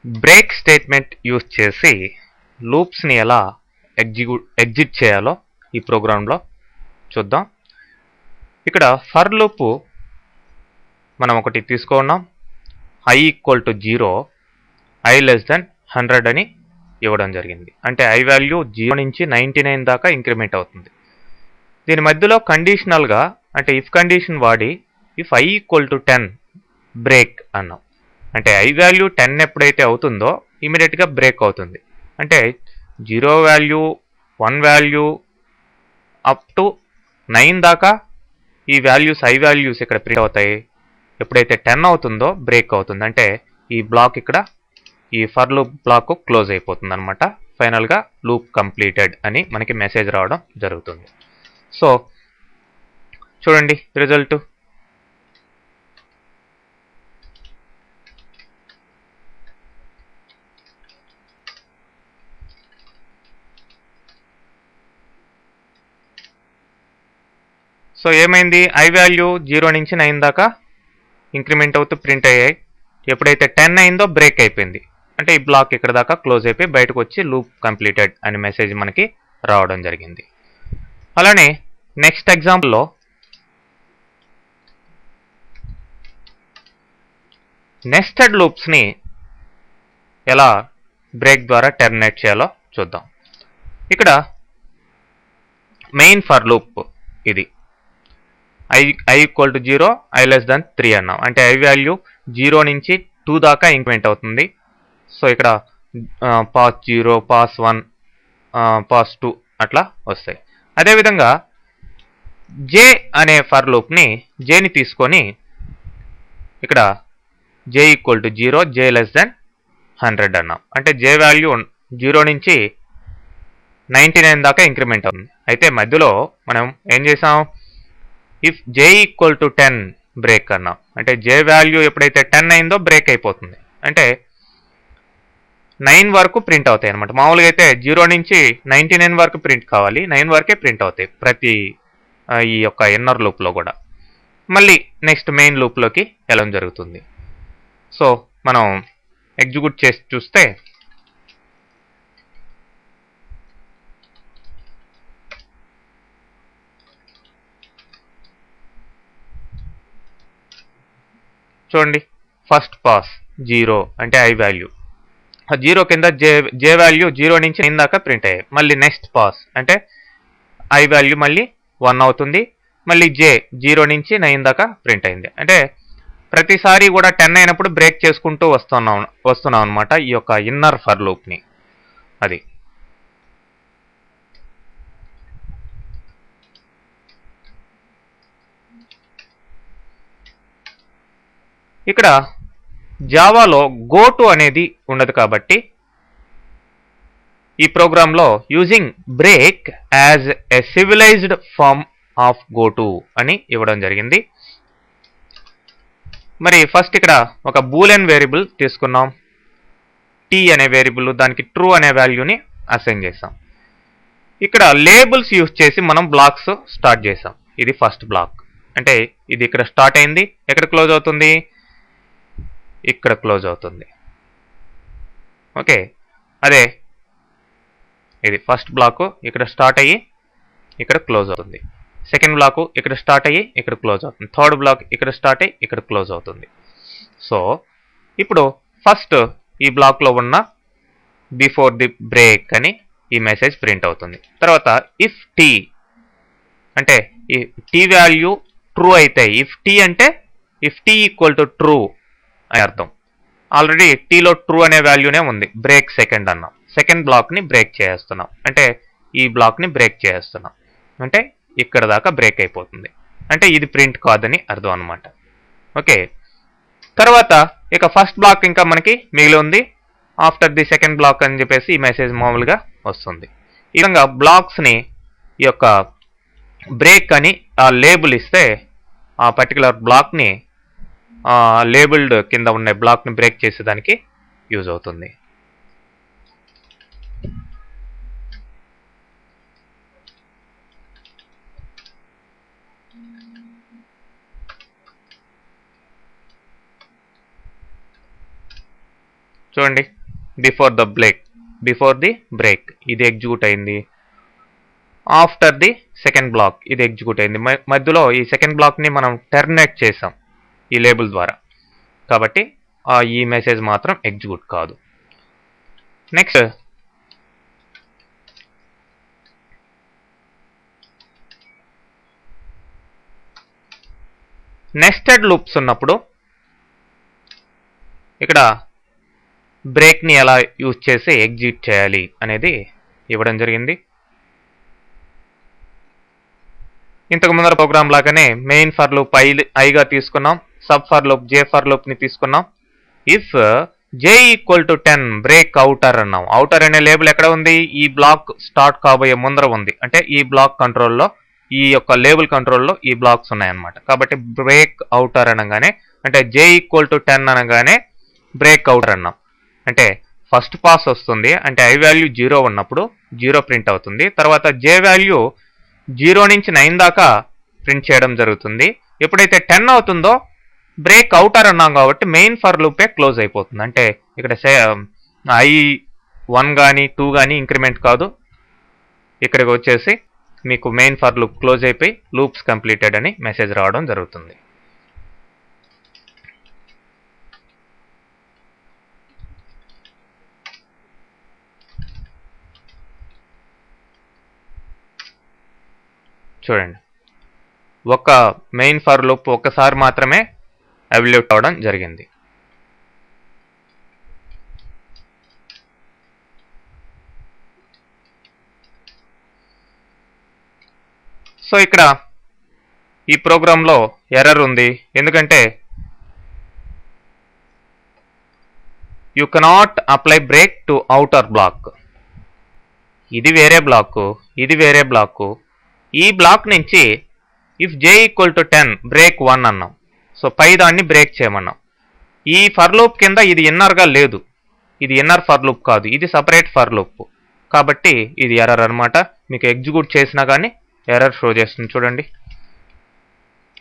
Break statement use చేసి లూప్స్ని ఎలా exit చేయాలో ఈ ప్రోగ్రాంలో చూద్దాం. ఇక్కడ ఫర్ లూప్ మనం ఒకటి తీసుకున్నాం. i equal to 0, i less then 100 అని ఇవ్వడం జరిగింది. అంటే i వాల్యూ 0 నుంచి 99 దాకా ఇంక్రిమెంట్ అవుతుంది. దీని మధ్యలో కండిషనల్గా అంటే ఇఫ్ కండిషన్ వాడి if i equal to 10 break అన్నాం. అంటే i వాల్యూ 10 ఎప్పుడైతే అవుతుందో ఇమీడియట్గా బ్రేక్ అవుతుంది. అంటే 0 వాల్యూ 1 వాల్యూ అప్ టు 9 దాకా ఈ వాల్యూస్ i వాల్యూస్ ఇక్కడ ప్రింట్ అవుతాయి. ఎప్పుడైతే 10 అవుతుందో బ్రేక్ అవుతుంది. అంటే ఈ బ్లాక్ ఇక్కడ ఈ ఫర్ లూప్ బ్లాక్ క్లోజ్ అయిపోతుంది అనమాట. ఫైనల్గా లూప్ కంప్లీటెడ్ అని మనకి మెసేజ్ రావడం జరుగుతుంది. సో చూడండి రిజల్ట్. సో ఏమైంది, i వాల్యూ 0 నుంచి 9 దాకా ఇంక్రిమెంట్ అవుతూ ప్రింట్ అయ్యాయి. ఎప్పుడైతే 10 అయిందో బ్రేక్ అయిపోయింది. అంటే ఈ బ్లాక్ ఇక్కడ దాకా క్లోజ్ అయిపోయి బయటకు వచ్చి లూప్ కంప్లీటెడ్ అనే మెసేజ్ మనకి రావడం జరిగింది. అలానే నెక్స్ట్ ఎగ్జాంపుల్లో నెస్టెడ్ లూప్స్ని ఎలా బ్రేక్ ద్వారా టెర్మినేట్ చేయాలో చూద్దాం. ఇక్కడ మెయిన్ ఫర్ లూప్ ఇది i equal to 0, i less than 3 అన్నాం. అంటే i వాల్యూ 0 నుంచి 2 దాకా ఇంక్రిమెంట్ అవుతుంది. సో ఇక్కడ పాస్ 0, పాస్ 1, పాస్ 2 అట్లా వస్తాయి. అదేవిధంగా j అనే ఫర్ లూప్ని jని తీసుకొని ఇక్కడ j equal to 0, j less than 100 అన్నాం. అంటే j వాల్యూ 0 నుంచి 99 దాకా ఇంక్రిమెంట్ అవుతుంది. అయితే మధ్యలో మనం ఏం చేసాం, if j equal to 10 break అన్నాం. అంటే j వాల్యూ ఎప్పుడైతే 10 అయిందో బ్రేక్ అయిపోతుంది. అంటే 9 వరకు ప్రింట్ అవుతాయి అనమాట. మామూలుగా అయితే 0 నుంచి 99 వరకు ప్రింట్ కావాలి, 9 వరకే ప్రింట్ అవుతాయి ప్రతి ఈ యొక్క ఇన్నర్ లూప్లో కూడా. మళ్ళీ నెక్స్ట్ మెయిన్ లూప్లోకి వెళ్ళడం జరుగుతుంది. సో మనం ఎగ్జిక్యూట్ చేసి చూస్తే చూడండి, ఫస్ట్ పాస్ 0 అంటే i వాల్యూ 0 కింద j వాల్యూ 0 నుంచి 9 దాకా ప్రింట్ అయ్యాయి. మళ్ళీ నెక్స్ట్ పాస్ అంటే i వాల్యూ మళ్ళీ 1 అవుతుంది. మళ్ళీ j 0 నుంచి 9 దాకా ప్రింట్ అయింది. అంటే ప్రతిసారి కూడా 10 అయినప్పుడు బ్రేక్ చేసుకుంటూ వస్తున్నాం అనమాట ఈ యొక్క ఇన్నర్ ఫర్ లూప్ని. అది ఇక్కడ జావాలో గోటు అనేది ఉండదు కాబట్టి ఈ ప్రోగ్రాంలో using break as a civilized form of goto అని ఇవ్వడం జరిగింది. మరి ఫస్ట్ ఇక్కడ ఒక బూలియన్ వేరియబుల్ తీసుకున్నాం. t అనే వేరియబుల్, దానికి ట్రూ అనే వాల్యూని అసైన్ చేసాం. ఇక్కడ లేబుల్స్ యూజ్ చేసి మనం బ్లాక్స్ స్టార్ట్ చేసాం. ఇది ఫస్ట్ బ్లాక్. అంటే ఇది ఇక్కడ స్టార్ట్ అయింది, ఎక్కడ క్లోజ్ అవుతుంది, ఇక్కడ క్లోజ్ అవుతుంది. ఓకే, అదే ఇది ఫస్ట్ బ్లాక్ ఇక్కడ స్టార్ట్ అయ్యి ఇక్కడ క్లోజ్ అవుతుంది. సెకండ్ బ్లాక్ ఇక్కడ స్టార్ట్ అయ్యి ఇక్కడ క్లోజ్ అవుతుంది. థర్డ్ బ్లాక్ ఇక్కడ స్టార్ట్ అయ్యి ఇక్కడ క్లోజ్ అవుతుంది. సో ఇప్పుడు ఫస్ట్ ఈ బ్లాక్లో ఉన్న బిఫోర్ ది బ్రేక్ అని ఈ మెసేజ్ ప్రింట్ అవుతుంది. తర్వాత ఇఫ్ t అంటే ఈ t వాల్యూ ట్రూ అయితే, ఇఫ్ t అంటే if t equal to true అని అర్థం. ఆల్రెడీ టీలో ట్రూ అనే వాల్యూనే ఉంది. బ్రేక్ సెకండ్ అన్నాం. సెకండ్ బ్లాక్ని బ్రేక్ చేస్తున్నాం. అంటే ఈ బ్లాక్ని బ్రేక్ చేస్తున్నాం. అంటే ఇక్కడ దాకా బ్రేక్ అయిపోతుంది. అంటే ఇది ప్రింట్ కాదని అర్థం అనమాట. ఓకే, తర్వాత ఇక ఫస్ట్ బ్లాక్ ఇంకా మనకి మిగిలి ఉంది. ఆఫ్టర్ ది సెకండ్ బ్లాక్ అని చెప్పేసి ఈ మెసేజ్ మామూలుగా వస్తుంది. ఈ విధంగా బ్లాక్స్ని ఈ యొక్క బ్రేక్ అని ఆ లేబుల్ ఇస్తే ఆ పర్టికులర్ బ్లాక్ని లేబుల్డ్ కింద ఉన్న బ్లాక్ని బ్రేక్ చేసేదానికి యూజ్ అవుతుంది. చూడండి, బిఫోర్ ది బ్రేక్ ఇది ఎగ్జిక్యూట్ అయింది. ఆఫ్టర్ ది సెకండ్ బ్లాక్ ఇది ఎగ్జిక్యూట్ అయింది. మధ్యలో ఈ సెకండ్ బ్లాక్ని మనం టెర్మినేట్ చేసాం ఈ లేబుల్ ద్వారా, కాబట్టి ఈ మెసేజ్ మాత్రం ఎగ్జిక్యూట్ కాదు. నెక్స్ట్ నెస్టెడ్ లూప్స్ ఉన్నప్పుడు ఇక్కడ బ్రేక్ని ఎలా యూజ్ చేసి ఎగ్జిక్యూట్ చేయాలి అనేది ఇవ్వడం జరిగింది. ఇంతకు ముందర ప్రోగ్రామ్ లాగానే మెయిన్ ఫర్ లూప్ ఐగా తీసుకున్నాం, sub for loop J for లూప్ని తీసుకున్నాం. If J equal to 10 break outer అన్నాం. అవుటర్ అనే లేబుల్ ఎక్కడ ఉంది? ఈ బ్లాక్ స్టార్ట్ కాబోయే ముందర ఉంది. అంటే ఈ బ్లాక్ కంట్రోల్లో, ఈ యొక్క లేబుల్ కంట్రోల్లో ఈ బ్లాక్స్ ఉన్నాయన్నమాట. కాబట్టి బ్రేక్ అవుటర్ అనగానే, అంటే జే ఈక్వల్ టు 10 అనగానే బ్రేక్ అవుటర్ అన్నాం. అంటే ఫస్ట్ పాస్ వస్తుంది, అంటే ఐ వాల్యూ 0 ఉన్నప్పుడు 0 ప్రింట్ అవుతుంది. తర్వాత జే వాల్యూ 0 నుంచి 9 దాకా ప్రింట్ చేయడం జరుగుతుంది. ఎప్పుడైతే 10 అవుతుందో బ్రేక్ అవుటర్ అన్నాం కాబట్టి మెయిన్ ఫర్ లూపే క్లోజ్ అయిపోతుంది. అంటే ఇక్కడ I1 కానీ 2 కానీ ఇంక్రిమెంట్ కాదు. ఇక్కడికి వచ్చేసి మీకు మెయిన్ ఫర్ లూప్ క్లోజ్ అయిపోయి లూప్స్ కంప్లీటెడ్ అని మెసేజ్ రావడం జరుగుతుంది. చూడండి, ఒక మెయిన్ ఫర్ లూప్ ఒక్కసారి మాత్రమే ఎవాల్యూట్ అవడం జరిగింది. సో ఇక్కడ ఈ ప్రోగ్రాంలో ఎర్రర్ ఉంది. ఎందుకంటే you cannot apply break to outer block. ఇది వేరే బ్లాక్, ఇది వేరే బ్లాక్. ఈ బ్లాక్ నుంచి if J equal to 10 break 1 అన్నాం. సో పై దాన్ని బ్రేక్ చేయమన్నాం. ఈ ఫర్ లూప్ కింద ఇది ఇన్నర్గా లేదు, ఇది ఇన్నర్ ఫర్ లూప్ కాదు, ఇది సపరేట్ ఫర్ లూప్. కాబట్టి ఇది ఎర్రర్ అనమాట. మీకు ఎగ్జిక్యూట్ చేసినా కానీ ఎర్రర్ షో చేస్తుంది. చూడండి,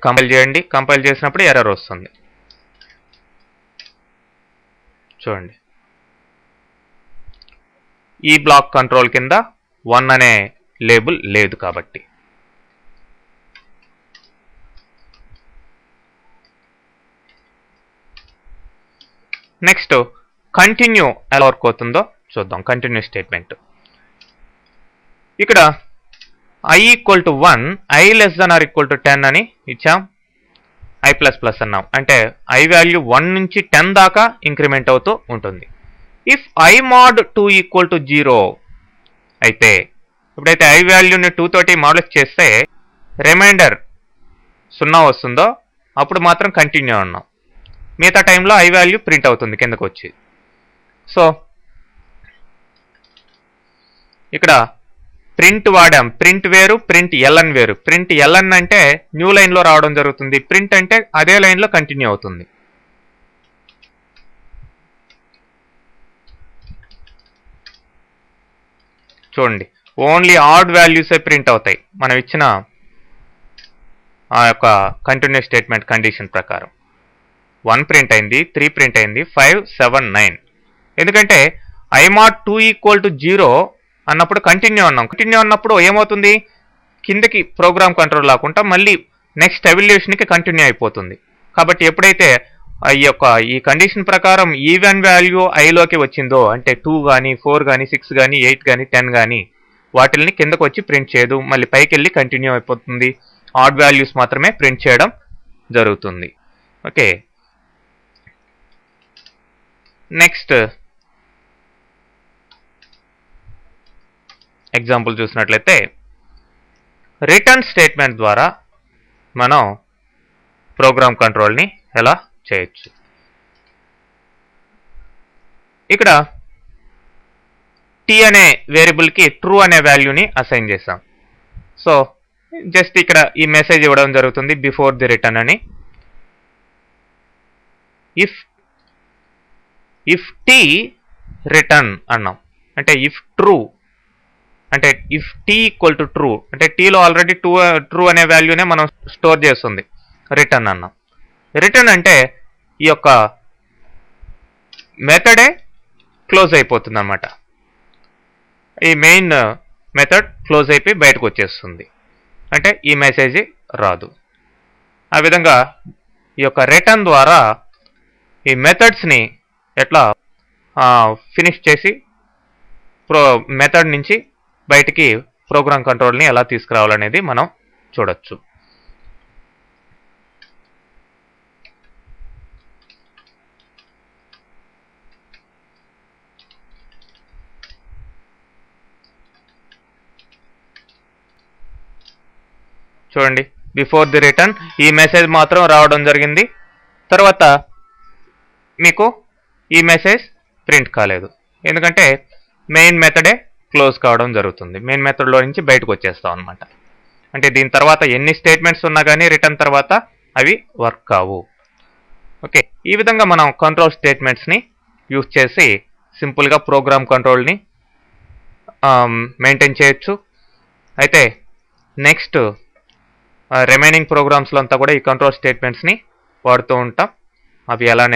కంపైల్ చేయండి. కంపైల్ చేసినప్పుడు ఎర్రర్ వస్తుంది. చూడండి, ఈ బ్లాక్ కంట్రోల్ కింద 1 అనే లేబుల్ లేదు కాబట్టి. నెక్స్ట్ కంటిన్యూ ఎలా వర్క్ అవుతుందో చూద్దాం. Continue statement. ఇక్కడ I equal to 1, I less than or equal to 10 అని ఇచ్చాం. I ప్లస్ ప్లస్ అన్నాం. అంటే I వాల్యూ 1 నుంచి 10 దాకా ఇంక్రిమెంట్ అవుతూ ఉంటుంది. If I mod 2 equal to 0 అయితే, ఎప్పుడైతే I వాల్యూని 2 తోటి మాడిఫై చేస్తే రిమైండర్ 0 వస్తుందో అప్పుడు మాత్రం కంటిన్యూ అన్నాం. మిగతా టైంలో I వాల్యూ ప్రింట్ అవుతుంది కిందకు వచ్చి. సో ఇక్కడ ప్రింట్ వాడాం. ప్రింట్ వేరు, ప్రింట్ ఎల్ఎన్ వేరు. ప్రింట్ ఎల్ఎన్ అంటే న్యూ లైన్లో రావడం జరుగుతుంది. ప్రింట్ అంటే అదే లైన్లో కంటిన్యూ అవుతుంది. చూడండి, ఓన్లీ ఆడ్ వాల్యూసే ప్రింట్ అవుతాయి మనం ఇచ్చిన ఆ యొక్క కంటిన్యూ స్టేట్మెంట్ కండిషన్ ప్రకారం. 1 ప్రింట్ అయింది, 3 ప్రింట్ అయింది, 5, 7, 9. ఎందుకంటే I mod 2 ఈక్వల్ టు 0 అన్నప్పుడు కంటిన్యూ అన్నాం. కంటిన్యూ అన్నప్పుడు ఏమవుతుంది? కిందకి ప్రోగ్రామ్ కంట్రోల్ లేకుండా మళ్ళీ నెక్స్ట్ ఎవల్యూషన్కి కంటిన్యూ అయిపోతుంది. కాబట్టి ఎప్పుడైతే ఈ కండిషన్ ప్రకారం ఈవెన్ వాల్యూ ఐలోకి వచ్చిందో, అంటే 2 కానీ 4 కానీ 6 కానీ 8 కానీ 10 కానీ వాటిల్ని కిందకు వచ్చి ప్రింట్ చేయదు. మళ్ళీ పైకి వెళ్ళి కంటిన్యూ అయిపోతుంది. ఆడ్ వాల్యూస్ మాత్రమే ప్రింట్ చేయడం జరుగుతుంది. ఓకే, నెక్స్ట్ ఎగ్జాంపుల్ చూసినట్లయితే రిటర్న్ స్టేట్మెంట్ ద్వారా మనం ప్రోగ్రామ్ కంట్రోల్ని ఎలా చేయొచ్చు. ఇక్కడ t అనే వేరియబుల్కి ట్రూ అనే వాల్యూని అసైన్ చేసాం. సో జస్ట్ ఇక్కడ ఈ మెసేజ్ ఇవ్వడం జరుగుతుంది, బిఫోర్ ది రిటర్న్ అని. ఇఫ్ t రిటర్న్ అన్నాం. అంటే ఇఫ్ ట్రూ, అంటే if t equal to true, అంటే టీలో ఆల్రెడీ ట్రూ అనే వాల్యూనే మనం స్టోర్ చేస్తుంది. రిటర్న్ అన్నాం. రిటర్న్ అంటే ఈ యొక్క మెథడే క్లోజ్ అయిపోతుంది అన్నమాట. ఈ మెయిన్ మెథడ్ క్లోజ్ అయిపోయి బయటకు వచ్చేస్తుంది, అంటే ఈ మెసేజ్ రాదు. ఆ విధంగా ఈ యొక్క రిటర్న్ ద్వారా ఈ మెథడ్స్ని ఎట్లా ఫినిష్ చేసి మెథడ్ నుంచి బయటికి ప్రోగ్రామ్ కంట్రోల్ని ఎలా తీసుకురావాలనేది మనం చూడొచ్చు. చూడండి, బిఫోర్ ది రిటర్న్ ఈ మెసేజ్ మాత్రం రావడం జరిగింది. తర్వాత మీకు ఈ మెసేజ్ ప్రింట్ కాలేదు, ఎందుకంటే మెయిన్ మెథడే క్లోజ్ కావడం జరుగుతుంది. మెయిన్ మెథడ్లో నుంచి బయటకు వచ్చేస్తాం అనమాట. అంటే దీని తర్వాత ఎన్ని స్టేట్మెంట్స్ ఉన్నా కానీ రిటర్న్ తర్వాత అవి వర్క్ కావు. ఓకే, ఈ విధంగా మనం కంట్రోల్ స్టేట్మెంట్స్ని యూజ్ చేసి సింపుల్గా ప్రోగ్రామ్ కంట్రోల్ని మెయింటైన్ చేయొచ్చు. అయితే నెక్స్ట్ రిమైనింగ్ ప్రోగ్రామ్స్లో అంతా కూడా ఈ కంట్రోల్ స్టేట్మెంట్స్ని వాడుతూ ఉంటాం. అవి ఎలా